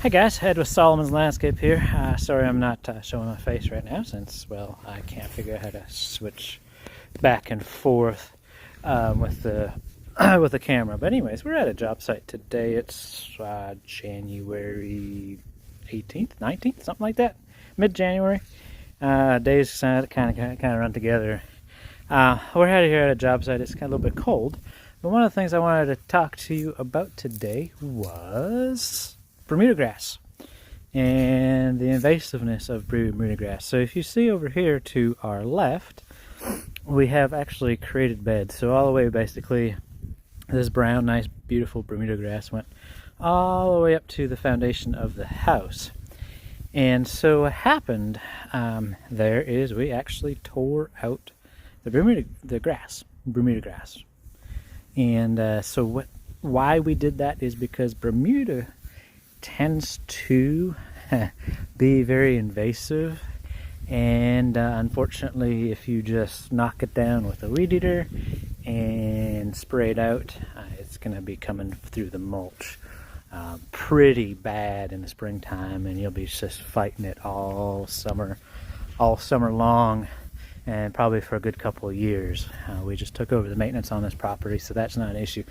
Hey guys, Ed with Solomon's Landscape here. Sorry I'm not showing my face right now since, well, I can't figure out how to switch back and forth with the with the camera. But anyways, we're at a job site today. It's January 18th, 19th, something like that, mid-January. Days kind of run together. We're out here at a job site. It's kind of a little bit cold, but one of the things I wanted to talk to you about today was Bermuda grass and the invasiveness of Bermuda grass. So if you see over here to our left, we have actually created beds. So all the way, basically, this brown, nice, beautiful Bermuda grass went all the way up to the foundation of the house. And so what happened there is we actually tore out the Bermuda grass. And so why we did that is because Bermuda tends to be very invasive, and unfortunately, if you just knock it down with a weed eater and spray it out, it's going to be coming through the mulch pretty bad in the springtime, and you'll be just fighting it all summer long, and probably for a good couple of years. We just took over the maintenance on this property, so that's not an issue.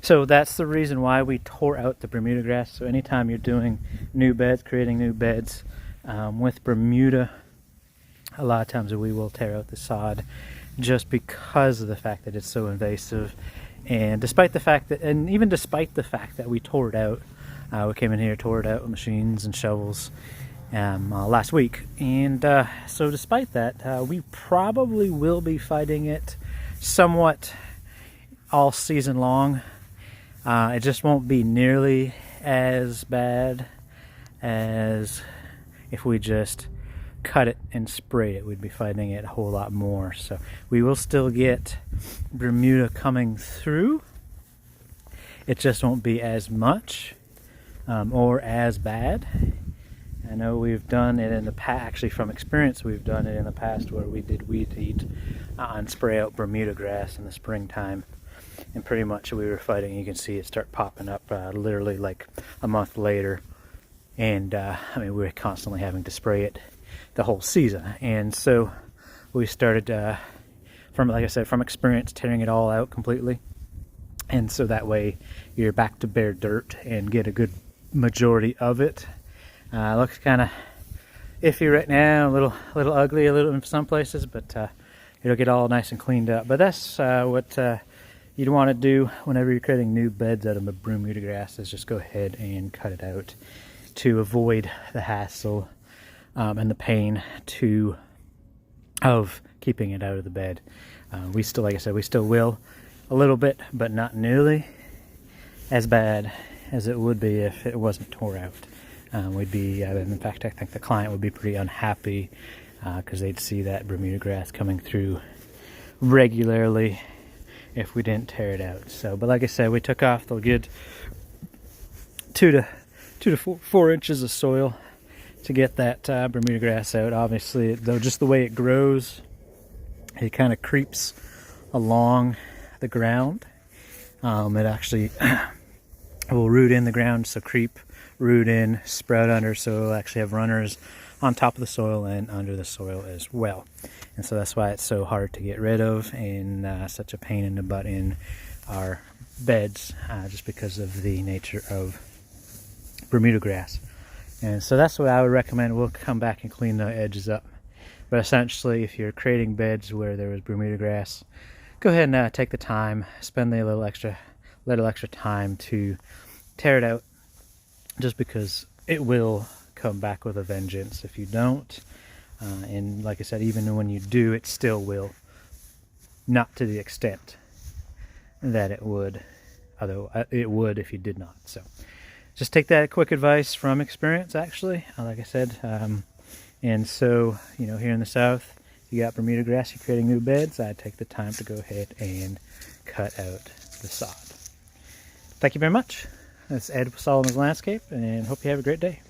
So that's the reason why we tore out the Bermuda grass. So anytime you're doing new beds, creating new beds with Bermuda, a lot of times we will tear out the sod just because of the fact that it's so invasive. And despite the fact that we tore it out, we came in here, tore it out with machines and shovels last week, and so despite that, we probably will be fighting it somewhat all season long. It just won't be nearly as bad as if we just cut it and sprayed it. We'd be fighting it a whole lot more. So we will still get Bermuda coming through. It just won't be as much or as bad. I know we've done it in the past, actually from experience, we've done it in the past where we did weed eat and spray out Bermuda grass in the springtime. And pretty much we were fighting, you can see it start popping up literally like a month later. And I mean, we were constantly having to spray it the whole season. And so we started, like I said, from experience, tearing it all out completely. And so that way you're back to bare dirt and get a good majority of it. Looks kind of iffy right now, a little ugly in some places, but it'll get all nice and cleaned up. But that's what you'd want to do whenever you're creating new beds out of the Bermuda grass, is just go ahead and cut it out to avoid the hassle and the pain of keeping it out of the bed. We still, like I said, we still will a little bit, but not nearly as bad as it would be if it wasn't tore out. We'd be, in fact, I think the client would be pretty unhappy because they'd see that Bermuda grass coming through regularly if we didn't tear it out. So, but like I said, we took off the good 2 to 4 inches of soil to get that Bermuda grass out. Obviously, though, just the way it grows, it kind of creeps along the ground. It actually will root in the ground, so creep, root in, sprout under, so it'll actually have runners on top of the soil and under the soil as well. And so that's why it's so hard to get rid of and such a pain in the butt in our beds, just because of the nature of Bermuda grass. And so that's what I would recommend. We'll come back and clean the edges up. But essentially, if you're creating beds where there was Bermuda grass, go ahead and take the time, spend a little extra time to tear it out, just because it will come back with a vengeance if you don't. And like I said, even when you do, it still will. Not to the extent that it would, although it would if you did not. So just take that quick advice from experience, actually, like I said. And so, you know, here in the South, you got Bermuda grass, you're creating new beds, I'd take the time to go ahead and cut out the sod. Thank you very much. That's Ed with Solomon's Landscape, and hope you have a great day.